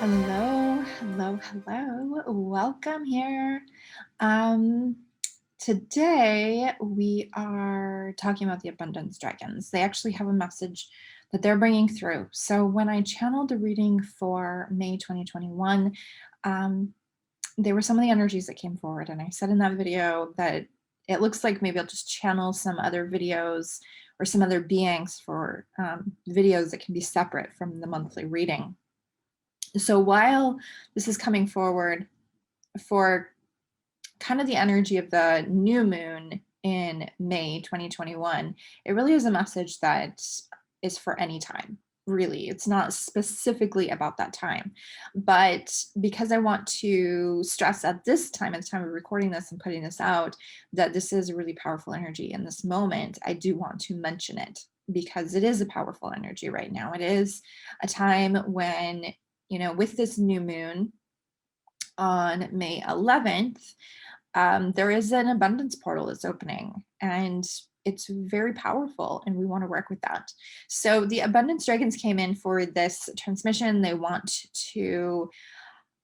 Hello, hello, hello. Welcome here. Um, Today we are talking about the abundance dragons. They actually have a message that they're bringing through. So when I channeled the reading for May 2021, um, there were some of the energies that came forward, and I said in that video that it looks like maybe I'll just channel some other videos or some other beings for videos that can be separate from the monthly reading. So while this is coming forward for kind of the energy of the new moon in May 2021, it really is a message that is for any time. Really, it's not specifically about that time. But because I want to stress at this time, at the time of recording this and putting this out, that this is a really powerful energy in this moment, I do want to mention it because it is a powerful energy right now. It is a time when, with this new moon on May 11th, there is an abundance portal that's opening, and it's very powerful, and we want to work with that. So the abundance dragons came in for this transmission.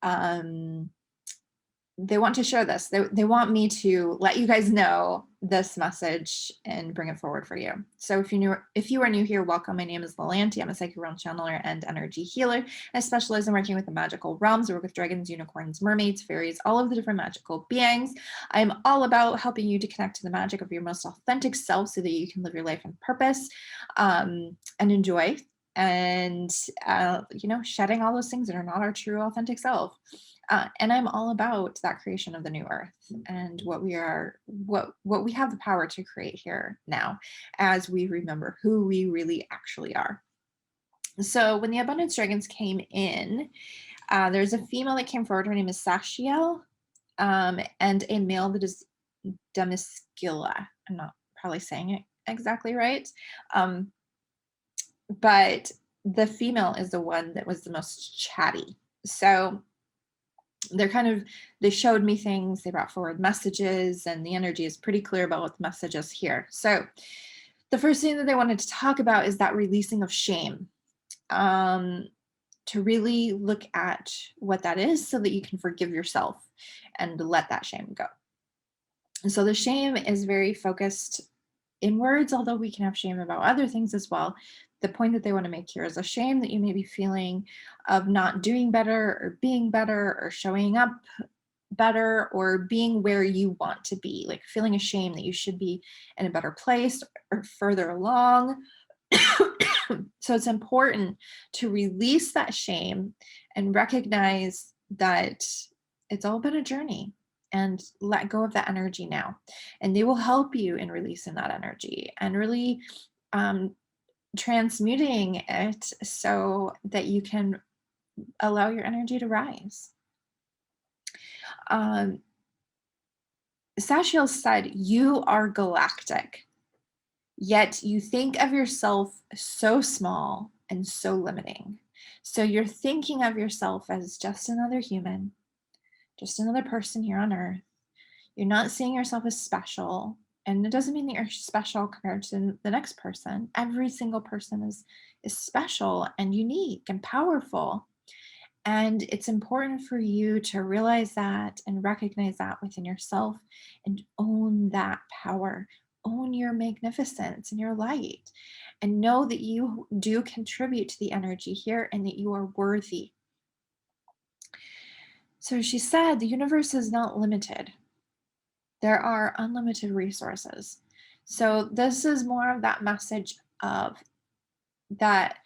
Um, they want to share this. They want me to let you guys know this message and bring it forward for you. So if you are new here, welcome. My name is Lalanti. I'm a psychic realm channeler and energy healer. I specialize in working with the magical realms. I work with dragons, unicorns, mermaids, fairies, all of the different magical beings. I'm all about helping you to connect to the magic of your most authentic self so that you can live your life in purpose and enjoy, and shedding all those things that are not our true authentic self. And I'm all about that creation of the new earth and what we have the power to create here now, as we remember who we really actually are. So when the abundance dragons came in, there's a female that came forward. Her name is Sachiel, and a male that is Demiskilla. I'm not probably saying it exactly right, but the female is the one that was the most chatty. So they showed me things, they brought forward messages, and the energy is pretty clear about what the message is here. So the first thing that they wanted to talk about is that releasing of shame, to really look at what that is so that you can forgive yourself and let that shame go. And so the shame is very focused inwards, although we can have shame about other things as well. The point that they want to make here is a shame that you may be feeling of not doing better or being better or showing up better or being where you want to be, like feeling ashamed that you should be in a better place or further along. So it's important to release that shame and recognize that it's all been a journey, and let go of that energy now. And they will help you in releasing that energy and really transmuting it so that you can allow your energy to rise. Sachiel said, "You are galactic, yet you think of yourself so small and so limiting. So you're thinking of yourself as just another human, just another person here on Earth. You're not seeing yourself as special. And it doesn't mean that you're special compared to the next person. Every single person is special and unique and powerful. And it's important for you to realize that and recognize that within yourself and own that power. Own your magnificence and your light. And know that you do contribute to the energy here and that you are worthy." So she said, the universe is not limited. There are unlimited resources. So this is more of that message of that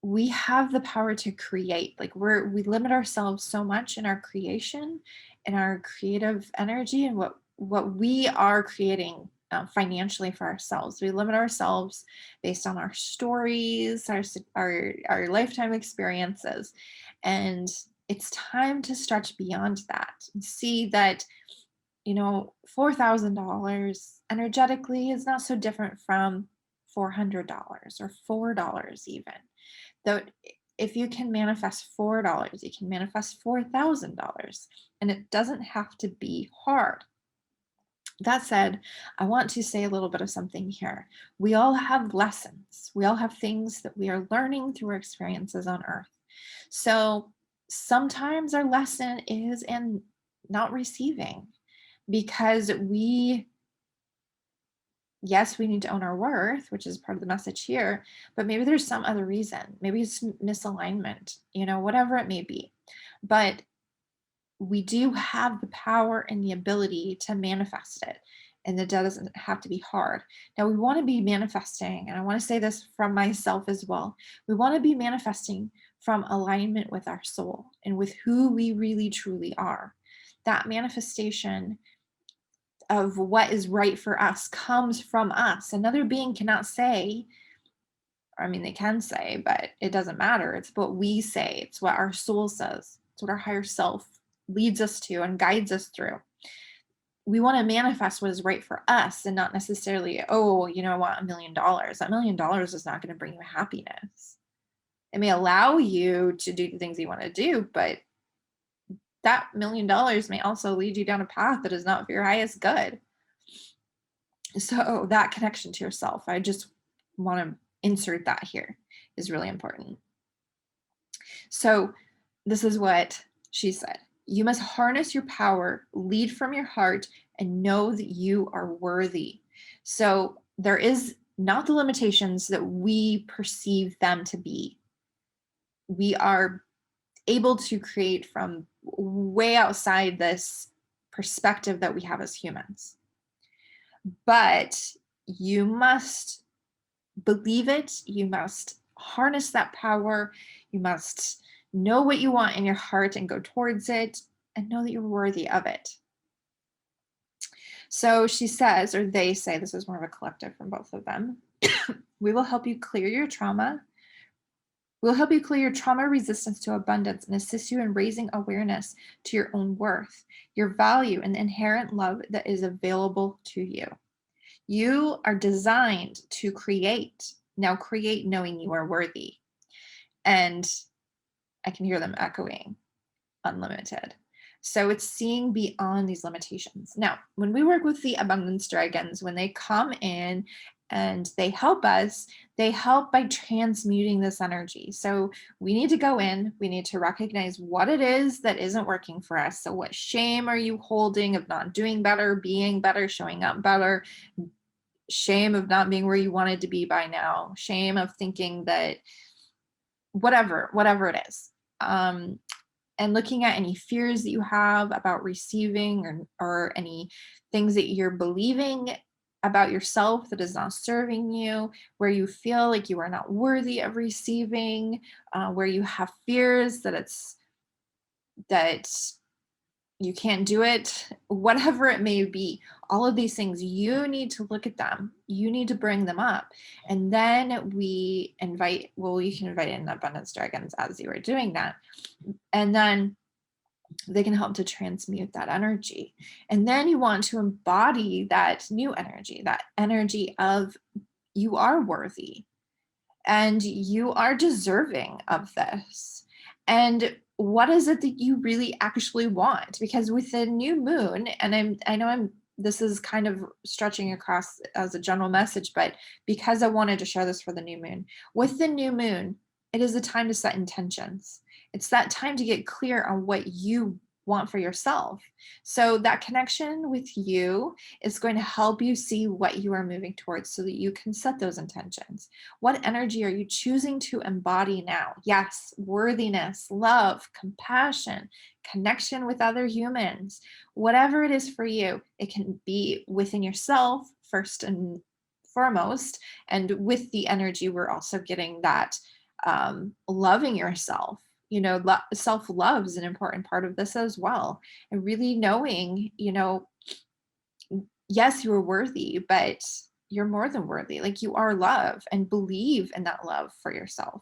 we have the power to create. Like we limit ourselves so much in our creation, in our creative energy, and what we are creating financially for ourselves. We limit ourselves based on our stories, our lifetime experiences, and it's time to stretch beyond that and see that $4,000 energetically is not so different from $400 or $4 even. Though if you can manifest $4, you can manifest $4,000, and it doesn't have to be hard. That said, I want to say a little bit of something here. We all have lessons. We all have things that we are learning through our experiences on Earth. So sometimes our lesson is in not receiving, because yes, we need to own our worth, which is part of the message here, but maybe there's some other reason. Maybe it's misalignment, whatever it may be. But we do have the power and the ability to manifest it. And it doesn't have to be hard. Now, we want to be manifesting, and I want to say this from myself as well. We want to be manifesting from alignment with our soul and with who we really truly are. That manifestation of what is right for us comes from us. Another being cannot say, I mean, they can say, but it doesn't matter. It's what we say. It's what our soul says. It's what our higher self leads us to and guides us through. We want to manifest what is right for us and not necessarily, oh, I want $1 million. That $1 million is not going to bring you happiness. It may allow you to do the things you want to do, but that $1 million may also lead you down a path that is not for your highest good. So that connection to yourself, I just want to insert that here, is really important. So this is what she said. You must harness your power, lead from your heart, and know that you are worthy. So there is not the limitations that we perceive them to be. We are able to create from way outside this perspective that we have as humans. But you must believe it. You must harness that power. You must know what you want in your heart and go towards it, and know that you're worthy of it. So she says, or they say, this is more of a collective from both of them, we will help you clear your trauma. We'll help you clear your trauma resistance to abundance and assist you in raising awareness to your own worth, your value, and the inherent love that is available to you. You are designed to create. Now create knowing you are worthy. And I can hear them echoing unlimited. So it's seeing beyond these limitations. Now, when we work with the abundance dragons, when they come in and they help us, they help by transmuting this energy. So we need to go in, we need to recognize what it is that isn't working for us. So what shame are you holding of not doing better, being better, showing up better? Shame of not being where you wanted to be by now. Shame of thinking that whatever it is. And looking at any fears that you have about receiving, or any things that you're believing about yourself that is not serving you, where you feel like you are not worthy of receiving, where you have fears that you can't do it, whatever it may be. All of these things, you need to look at them. You need to bring them up. And then you can invite in abundance dragons as you are doing that. And then they can help to transmute that energy. And then you want to embody that new energy, that energy of you are worthy and you are deserving of this. And what is it that you really actually want? Because with the new moon, and I know this is kind of stretching across as a general message, but because I wanted to share this for the new moon, with the new moon, it is the time to set intentions. It's that time to get clear on what you want for yourself. So that connection with you is going to help you see what you are moving towards so that you can set those intentions. What energy are you choosing to embody now? Yes, worthiness, love, compassion, connection with other humans, whatever it is for you. It can be within yourself first and foremost. And with the energy, we're also getting that loving yourself. Self-love is an important part of this as well. And really knowing, yes, you are worthy, but you're more than worthy. Like, you are love, and believe in that love for yourself.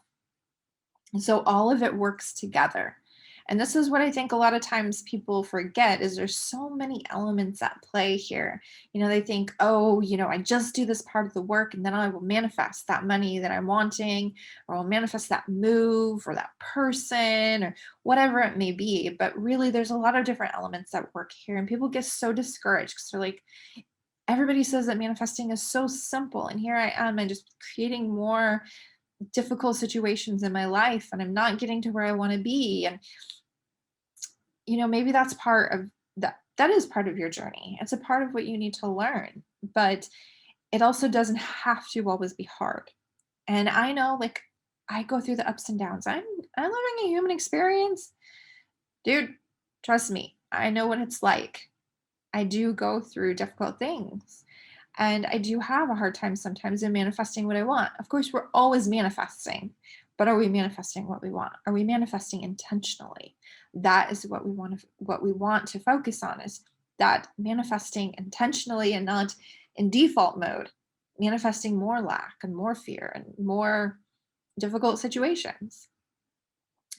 And so all of it works together. And this is what I think a lot of times people forget, is there's so many elements at play here. They think, I just do this part of the work and then I will manifest that money that I'm wanting, or I'll manifest that move or that person or whatever it may be. But really, there's a lot of different elements that work here. And people get so discouraged because they're like, everybody says that manifesting is so simple. And here I am, and just creating more difficult situations in my life, and I'm not getting to where I want to be. And maybe that's part of that is part of your journey. It's a part of what you need to learn, but it also doesn't have to always be hard. And I know, like, I go through the ups and downs. I'm living a human experience. Dude, trust me. I know what it's like. I do go through difficult things. And I do have a hard time sometimes in manifesting what I want. Of course, we're always manifesting, but are we manifesting what we want? Are we manifesting intentionally? That is what we want to focus on, is that manifesting intentionally and not in default mode, manifesting more lack and more fear and more difficult situations.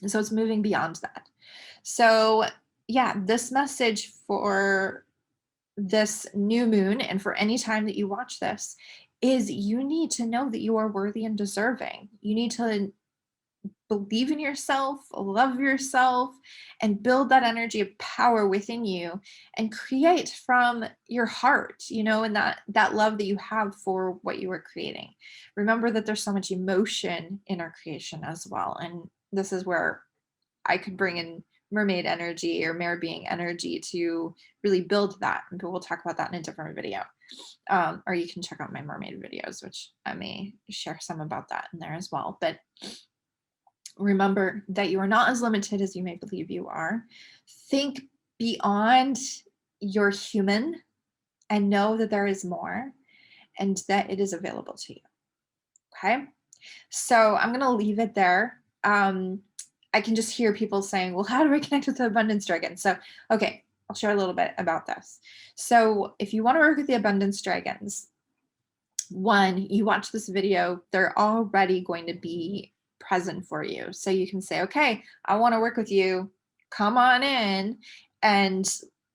And so it's moving beyond that. So, yeah, this message for this new moon and for any time that you watch this is you need to know that you are worthy and deserving. You need to believe in yourself, love yourself, and build that energy of power within you and create from your heart, and that love that you have for what you are creating. Remember that there's so much emotion in our creation as well. And this is where I could bring in mermaid energy or mare being energy to really build that. And we'll talk about that in a different video. Or you can check out my mermaid videos, which I may share some about that in there as well. But remember that you are not as limited as you may believe you are. Think beyond your human and know that there is more and that it is available to you. Okay. So I'm going to leave it there. I can just hear people saying, well, how do I connect with the abundance dragon? So, okay, I'll share a little bit about this. So if you want to work with the abundance dragons, one, you watch this video, they're already going to be present for you. So you can say, okay, I want to work with you. Come on in. And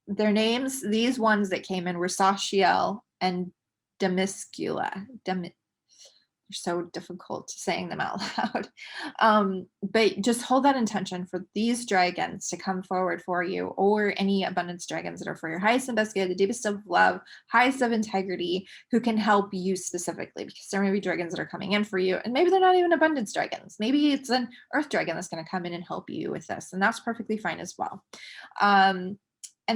their names, these ones that came in were Sashiel and Demiscula. So difficult saying them out loud. But just hold that intention for these dragons to come forward for you, or any abundance dragons that are for your highest and best good, the deepest of love, highest of integrity, who can help you specifically, because there may be dragons that are coming in for you, and maybe they're not even abundance dragons. Maybe it's an earth dragon that's going to come in and help you with this, and that's perfectly fine as well. And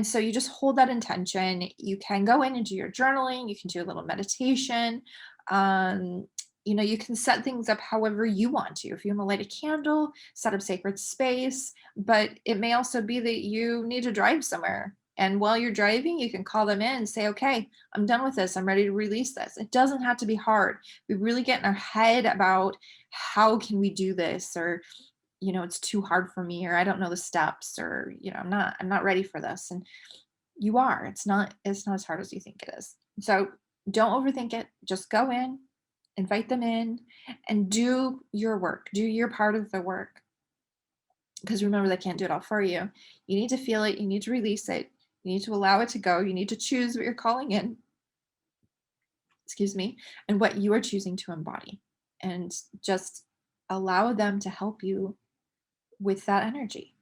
so you just hold that intention. You can go in and do your journaling. You can do a little meditation. You can set things up however you want to. If you want to light a candle, set up sacred space, but it may also be that you need to drive somewhere. And while you're driving, you can call them in and say, okay, I'm done with this. I'm ready to release this. It doesn't have to be hard. We really get in our head about how can we do this, or, it's too hard for me, or I don't know the steps, or, I'm not ready for this. And you are. It's not as hard as you think it is. So don't overthink it. Just go in, invite them in, and do your work. Do your part of the work. Because remember, they can't do it all for you. You need to feel it. You need to release it. You need to allow it to go. You need to choose what you're calling in. Excuse me. And what you are choosing to embody. And just allow them to help you with that energy.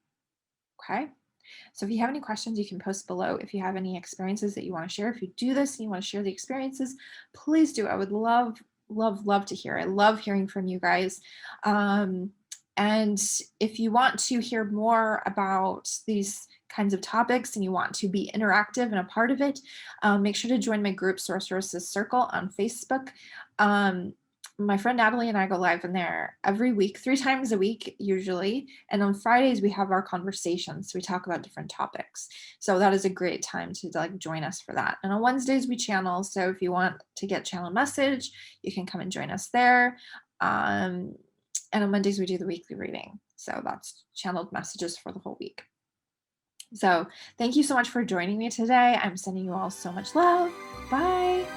Okay? So if you have any questions, you can post below. If you have any experiences that you want to share, if you do this and you want to share the experiences, please do. I would love to hear. I love hearing from you guys. And if you want to hear more about these kinds of topics and you want to be interactive and a part of it, make sure to join my group, Sorceress's Circle, on Facebook. My friend Natalie and I go live in there every week, 3 times a week usually. And on Fridays, we have our conversations. We talk about different topics. So that is a great time to join us for that. And on Wednesdays, we channel. So if you want to get channel message, you can come and join us there. And on Mondays, we do the weekly reading. So that's channeled messages for the whole week. So thank you so much for joining me today. I'm sending you all so much love. Bye.